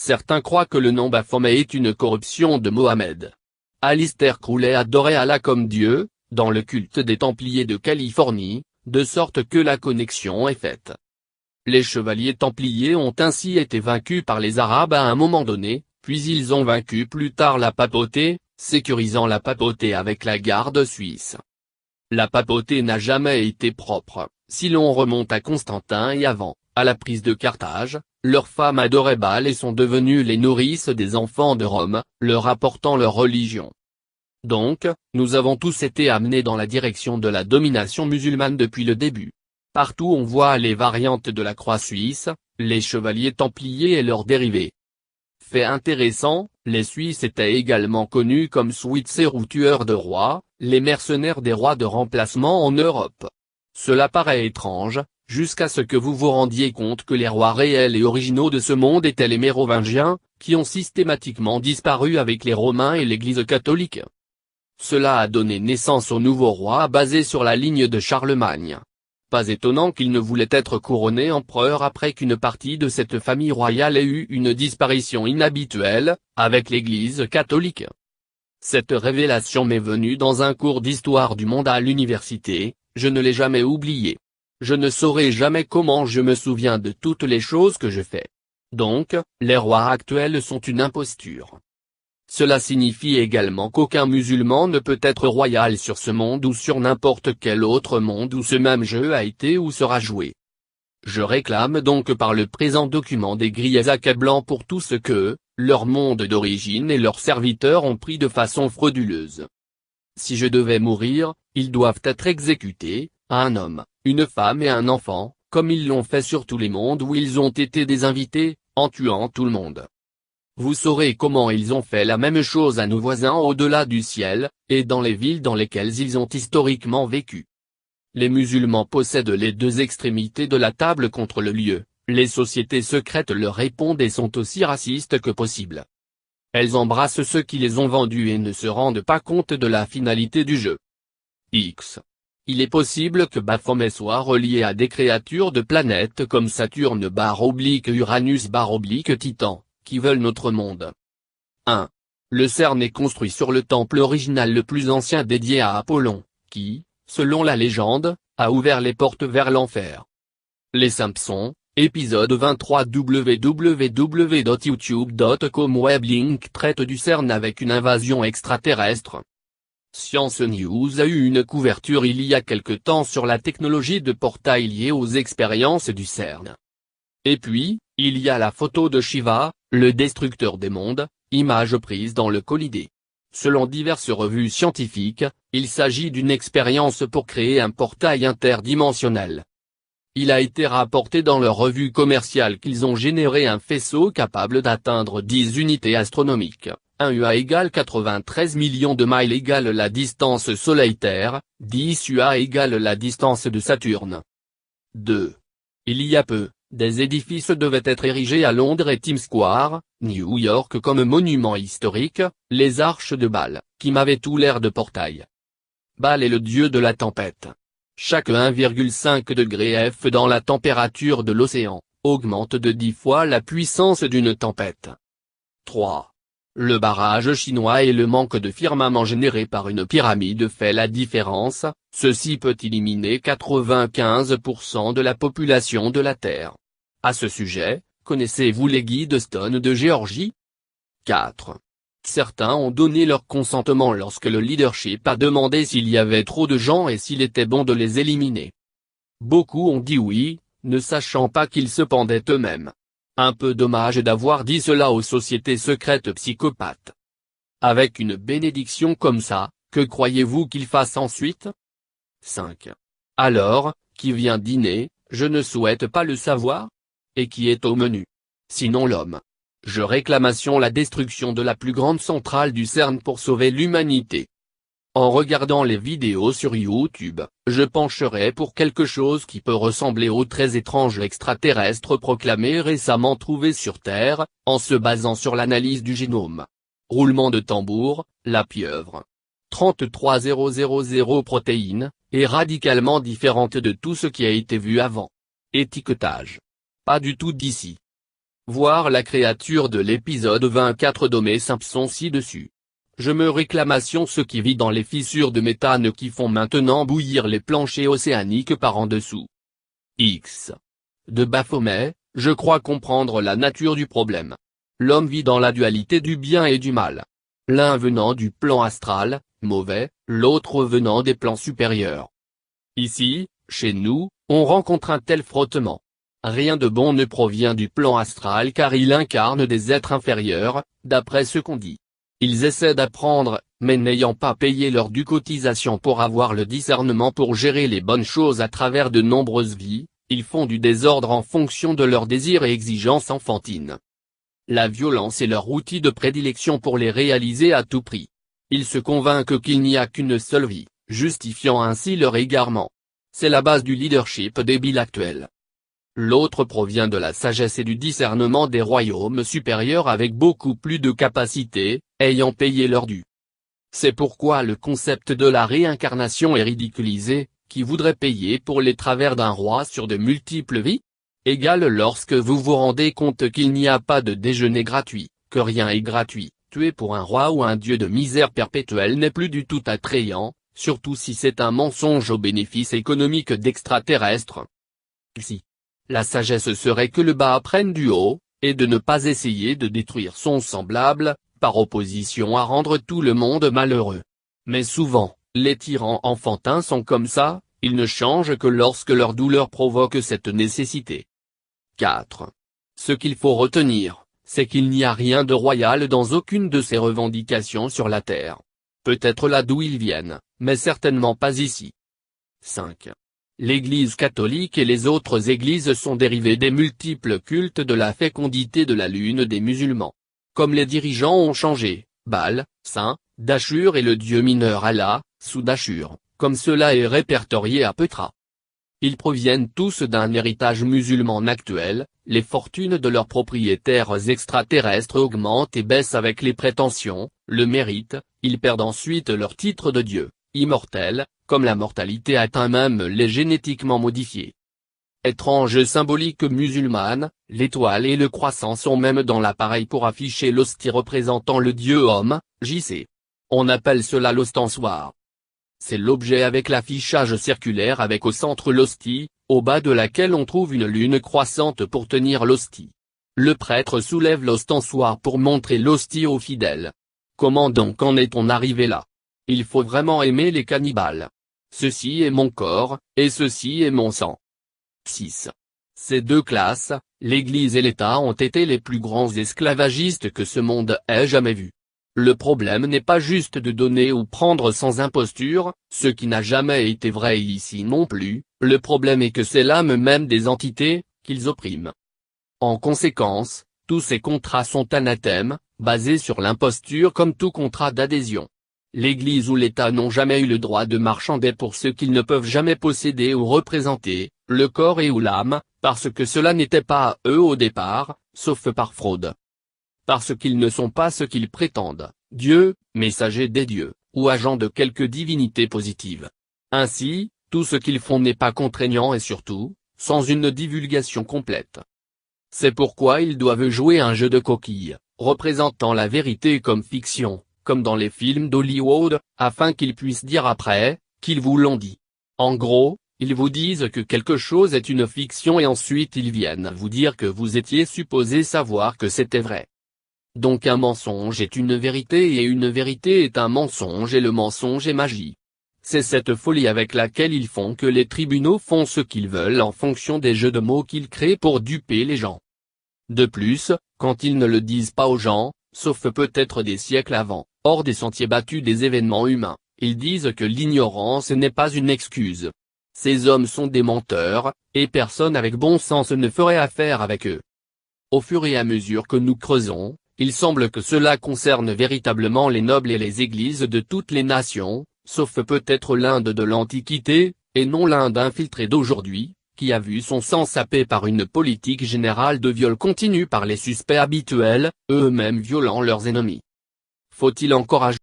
Certains croient que le nom Baphomet est une corruption de Mohammed. Aleister Crowley adorait Allah comme Dieu, dans le culte des Templiers de Californie, de sorte que la connexion est faite. Les chevaliers templiers ont ainsi été vaincus par les Arabes à un moment donné, puis ils ont vaincu plus tard la papauté, sécurisant la papauté avec la garde suisse. La papauté n'a jamais été propre, si l'on remonte à Constantin et avant, à la prise de Carthage, leurs femmes adoraient Baal et sont devenues les nourrices des enfants de Rome, leur apportant leur religion. Donc, nous avons tous été amenés dans la direction de la domination musulmane depuis le début. Partout on voit les variantes de la croix suisse, les chevaliers templiers et leurs dérivés. Fait intéressant, les Suisses étaient également connus comme Switzers ou tueurs de rois, les mercenaires des rois de remplacement en Europe. Cela paraît étrange, jusqu'à ce que vous vous rendiez compte que les rois réels et originaux de ce monde étaient les Mérovingiens, qui ont systématiquement disparu avec les Romains et l'Église catholique. Cela a donné naissance au nouveau roi basé sur la ligne de Charlemagne. Pas étonnant qu'il ne voulait être couronné empereur après qu'une partie de cette famille royale ait eu une disparition inhabituelle, avec l'Église catholique. Cette révélation m'est venue dans un cours d'histoire du monde à l'université, je ne l'ai jamais oublié. Je ne saurai jamais comment je me souviens de toutes les choses que je fais. Donc, les rois actuels sont une imposture. Cela signifie également qu'aucun musulman ne peut être royal sur ce monde ou sur n'importe quel autre monde où ce même jeu a été ou sera joué. Je réclame donc par le présent document des grilles accablantes pour tout ce que, leur monde d'origine et leurs serviteurs ont pris de façon frauduleuse. Si je devais mourir, ils doivent être exécutés, à un homme, une femme et un enfant, comme ils l'ont fait sur tous les mondes où ils ont été des invités, en tuant tout le monde. Vous saurez comment ils ont fait la même chose à nos voisins au-delà du ciel, et dans les villes dans lesquelles ils ont historiquement vécu. Les musulmans possèdent les deux extrémités de la table contre le lieu, les sociétés secrètes leur répondent et sont aussi racistes que possible. Elles embrassent ceux qui les ont vendus et ne se rendent pas compte de la finalité du jeu. X. Il est possible que Baphomet soit relié à des créatures de planètes comme Saturne/Uranus/Titan, qui veulent notre monde. 1. Le CERN est construit sur le temple original le plus ancien dédié à Apollon, qui, selon la légende, a ouvert les portes vers l'enfer. Les Simpsons, épisode 23 www.youtube.com Weblink traite du CERN avec une invasion extraterrestre. Science News a eu une couverture il y a quelque temps sur la technologie de portail liée aux expériences du CERN. Et puis, il y a la photo de Shiva, le destructeur des mondes, image prise dans le Collider. Selon diverses revues scientifiques, il s'agit d'une expérience pour créer un portail interdimensionnel. Il a été rapporté dans leur revue commerciale qu'ils ont généré un faisceau capable d'atteindre 10 unités astronomiques, 1 UA égale 93 millions de miles égale la distance Soleil-Terre, 10 UA égale la distance de Saturne. 2. Il y a peu, des édifices devaient être érigés à Londres et Times Square, New York comme monument historique, les arches de Baal, qui m'avaient tout l'air de portail. Baal est le dieu de la tempête. Chaque 1,5 degré F dans la température de l'océan, augmente de 10 fois la puissance d'une tempête. 3. Le barrage chinois et le manque de firmament généré par une pyramide fait la différence, ceci peut éliminer 95% de la population de la Terre. À ce sujet, connaissez-vous les guides Stone de Géorgie? 4. Certains ont donné leur consentement lorsque le leadership a demandé s'il y avait trop de gens et s'il était bon de les éliminer. Beaucoup ont dit oui, ne sachant pas qu'ils se pendaient eux-mêmes. Un peu dommage d'avoir dit cela aux sociétés secrètes psychopathes. Avec une bénédiction comme ça, que croyez-vous qu'ils fassent ensuite? 5. Alors, qui vient dîner, je ne souhaite pas le savoir? Et qui est au menu? Sinon l'homme. Je réclamation la destruction de la plus grande centrale du CERN pour sauver l'humanité. En regardant les vidéos sur YouTube, je pencherai pour quelque chose qui peut ressembler au très étrange extraterrestre proclamé récemment trouvé sur Terre, en se basant sur l'analyse du génome. Roulement de tambour, la pieuvre. 33000 protéines, est radicalement différente de tout ce qui a été vu avant. Étiquetage. Pas du tout d'ici. Voir la créature de l'épisode 24 d'Homer Simpson ci-dessus. Je me réclamation ce qui vit dans les fissures de méthane qui font maintenant bouillir les planchers océaniques par en dessous. X. De Baphomet, je crois comprendre la nature du problème. L'homme vit dans la dualité du bien et du mal. L'un venant du plan astral, mauvais, l'autre venant des plans supérieurs. Ici, chez nous, on rencontre un tel frottement. Rien de bon ne provient du plan astral car il incarne des êtres inférieurs, d'après ce qu'on dit. Ils essaient d'apprendre, mais n'ayant pas payé leur due cotisation pour avoir le discernement pour gérer les bonnes choses à travers de nombreuses vies, ils font du désordre en fonction de leurs désirs et exigences enfantines. La violence est leur outil de prédilection pour les réaliser à tout prix. Ils se convainquent qu'il n'y a qu'une seule vie, justifiant ainsi leur égarement. C'est la base du leadership débile actuel. L'autre provient de la sagesse et du discernement des royaumes supérieurs avec beaucoup plus de capacité, ayant payé leur dû. C'est pourquoi le concept de la réincarnation est ridiculisé, qui voudrait payer pour les travers d'un roi sur de multiples vies? Égal lorsque vous vous rendez compte qu'il n'y a pas de déjeuner gratuit, que rien est gratuit, tuer pour un roi ou un dieu de misère perpétuelle n'est plus du tout attrayant, surtout si c'est un mensonge au bénéfice économique d'extraterrestres. Si la sagesse serait que le bas apprenne du haut, et de ne pas essayer de détruire son semblable, par opposition à rendre tout le monde malheureux. Mais souvent, les tyrans enfantins sont comme ça, ils ne changent que lorsque leur douleur provoque cette nécessité. 4. Ce qu'il faut retenir, c'est qu'il n'y a rien de royal dans aucune de ces revendications sur la terre. Peut-être là d'où ils viennent, mais certainement pas ici. 5. L'Église catholique et les autres églises sont dérivées des multiples cultes de la fécondité de la lune des musulmans. Comme les dirigeants ont changé, Baal, Saint, d'Achur et le dieu mineur Allah, sous d'Achur, comme cela est répertorié à Petra. Ils proviennent tous d'un héritage musulman actuel, les fortunes de leurs propriétaires extraterrestres augmentent et baissent avec les prétentions, le mérite, ils perdent ensuite leur titre de dieu, immortel, comme la mortalité atteint même les génétiquement modifiés. Étrange symbolique musulmane, l'étoile et le croissant sont même dans l'appareil pour afficher l'hostie représentant le dieu homme, JC. On appelle cela l'ostensoir. C'est l'objet avec l'affichage circulaire avec au centre l'hostie, au bas de laquelle on trouve une lune croissante pour tenir l'hostie. Le prêtre soulève l'ostensoir pour montrer l'hostie aux fidèles. Comment donc en est-on arrivé là? Il faut vraiment aimer les cannibales. Ceci est mon corps, et ceci est mon sang. 6. Ces deux classes, l'Église et l'État ont été les plus grands esclavagistes que ce monde ait jamais vus. Le problème n'est pas juste de donner ou prendre sans imposture, ce qui n'a jamais été vrai ici non plus, le problème est que c'est l'âme même des entités, qu'ils oppriment. En conséquence, tous ces contrats sont anathèmes, basés sur l'imposture comme tout contrat d'adhésion. L'Église ou l'État n'ont jamais eu le droit de marchander pour ce qu'ils ne peuvent jamais posséder ou représenter, le corps et ou l'âme, parce que cela n'était pas à eux au départ, sauf par fraude. Parce qu'ils ne sont pas ce qu'ils prétendent, Dieu, messager des dieux, ou agent de quelque divinité positive. Ainsi, tout ce qu'ils font n'est pas contraignant et surtout, sans une divulgation complète. C'est pourquoi ils doivent jouer un jeu de coquilles, représentant la vérité comme fiction, comme dans les films d'Hollywood, afin qu'ils puissent dire après, qu'ils vous l'ont dit. En gros, ils vous disent que quelque chose est une fiction et ensuite ils viennent vous dire que vous étiez supposé savoir que c'était vrai. Donc un mensonge est une vérité et une vérité est un mensonge et le mensonge est magie. C'est cette folie avec laquelle ils font que les tribunaux font ce qu'ils veulent en fonction des jeux de mots qu'ils créent pour duper les gens. De plus, quand ils ne le disent pas aux gens, sauf peut-être des siècles avant, hors des sentiers battus des événements humains, ils disent que l'ignorance n'est pas une excuse. Ces hommes sont des menteurs, et personne avec bon sens ne ferait affaire avec eux. Au fur et à mesure que nous creusons, il semble que cela concerne véritablement les nobles et les églises de toutes les nations, sauf peut-être l'Inde de l'Antiquité, et non l'Inde infiltrée d'aujourd'hui, qui a vu son sang sapé par une politique générale de viol continu par les suspects habituels, eux-mêmes violant leurs ennemis. Faut-il encore ajouter